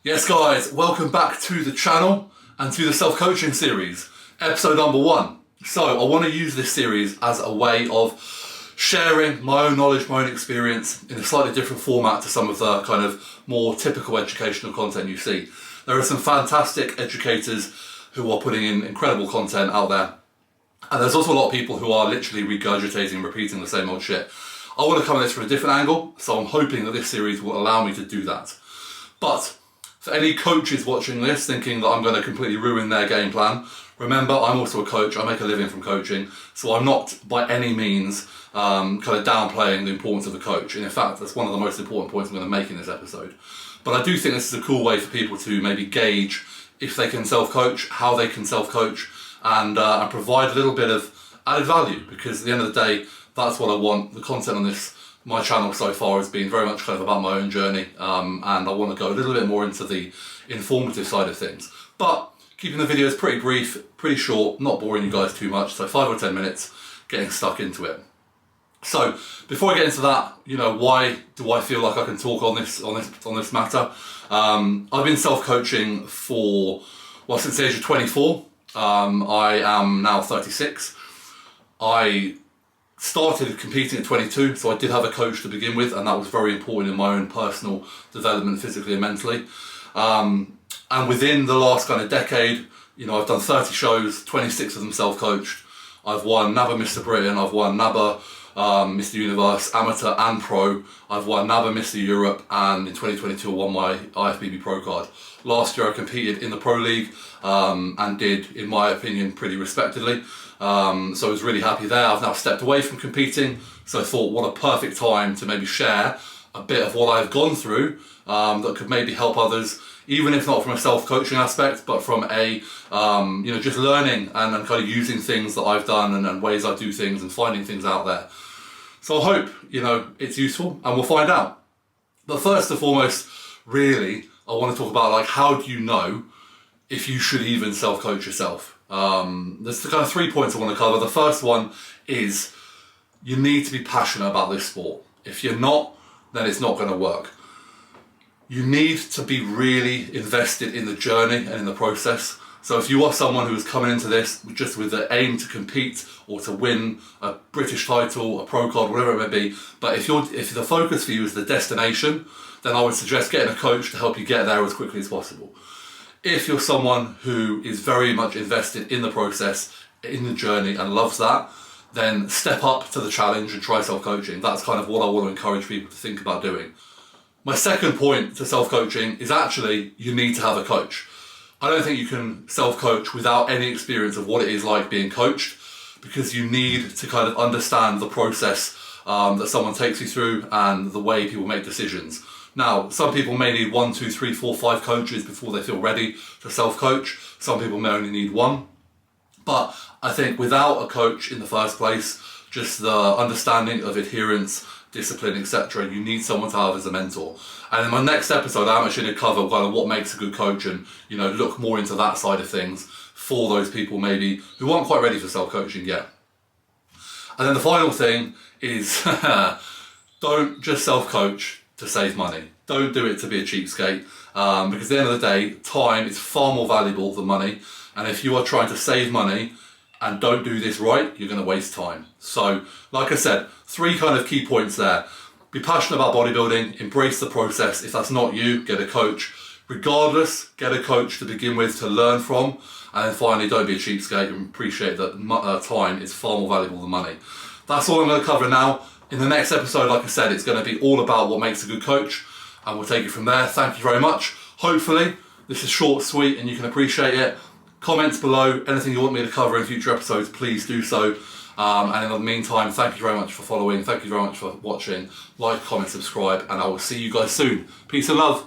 Yes guys, welcome back to the channel and to the self-coaching series, episode number 1. So I want to use this series as a way of sharing my own knowledge, my own experience in a slightly different format to some of the kind of more typical educational content you see. There are some fantastic educators who are putting in incredible content out there. And there's also a lot of people who are literally regurgitating and repeating the same old shit. I want to come at this from a different angle, so I'm hoping that this series will allow me to do that. But for any coaches watching this thinking that I'm going to completely ruin their game plan, remember I'm also a coach, I make a living from coaching, so I'm not by any means kind of downplaying the importance of a coach. And in fact, that's one of the most important points I'm going to make in this episode. But I do think this is a cool way for people to maybe gauge if they can self-coach, how they can self-coach, and provide a little bit of added value, because at the end of the day, that's what I want. The content on my channel so far has been very much kind of about my own journey, and I want to go a little bit more into the informative side of things. But keeping the videos pretty brief, pretty short, not boring you guys too much, so 5 or 10 minutes getting stuck into it. So before I get into that, why do I feel like I can talk on this matter? I've been self-coaching since the age of 24. I am now 36. I started competing at 22, so I did have a coach to begin with, and that was very important in my own personal development, physically and mentally. And within the last kind of decade, I've done 30 shows, 26 of them self-coached. I've won NABBA Mr. Britain, I've won NABBA Mr. Universe, amateur and pro. I've won NABBA Mr. Europe, and in 2022 I won my IFBB Pro card. Last year I competed in the Pro League and did, in my opinion, pretty respectedly. So I was really happy there. I've now stepped away from competing, so I thought what a perfect time to maybe share a bit of what I've gone through that could maybe help others, even if not from a self-coaching aspect, but from a, just learning and kind of using things that I've done and ways I do things and finding things out there. So I hope, it's useful, and we'll find out. But first and foremost, really, I want to talk about how do you know if you should even self-coach yourself? There's the kind of 3 points I want to cover. The first one is you need to be passionate about this sport. If you're not, then it's not going to work. You need to be really invested in the journey and in the process. So if you are someone who is coming into this just with the aim to compete or to win a British title, a pro card, whatever it may be, but if the focus for you is the destination, then I would suggest getting a coach to help you get there as quickly as possible. If you're someone who is very much invested in the process, in the journey, and loves that, then step up to the challenge and try self-coaching. That's kind of what I want to encourage people to think about doing. My second point to self-coaching is actually you need to have a coach. I don't think you can self-coach without any experience of what it is like being coached, because you need to kind of understand the process that someone takes you through and the way people make decisions. Now, some people may need 1, 2, 3, 4, 5 coaches before they feel ready to self-coach. Some people may only need 1. But I think without a coach in the first place, just the understanding of adherence, discipline, etc., you need someone to have as a mentor. And in my next episode, I'm actually going to cover kind of what makes a good coach and, look more into that side of things for those people maybe who aren't quite ready for self-coaching yet. And then the final thing is don't just self-coach to save money. Don't do it to be a cheapskate, because at the end of the day, time is far more valuable than money. And if you are trying to save money and don't do this right, you're going to waste time. So, like I said, 3 kind of key points there. Be passionate about bodybuilding, embrace the process. If that's not you, get a coach. Regardless, get a coach to begin with to learn from. And then finally, don't be a cheapskate and appreciate that time is far more valuable than money. That's all I'm going to cover now. In the next episode, like I said, it's going to be all about what makes a good coach, and we'll take it from there. Thank you very much. Hopefully, this is short, sweet, and you can appreciate it. Comments below, anything you want me to cover in future episodes, please do so. And in the meantime, thank you very much for following. Thank you very much for watching. Like, comment, subscribe, and I will see you guys soon. Peace and love.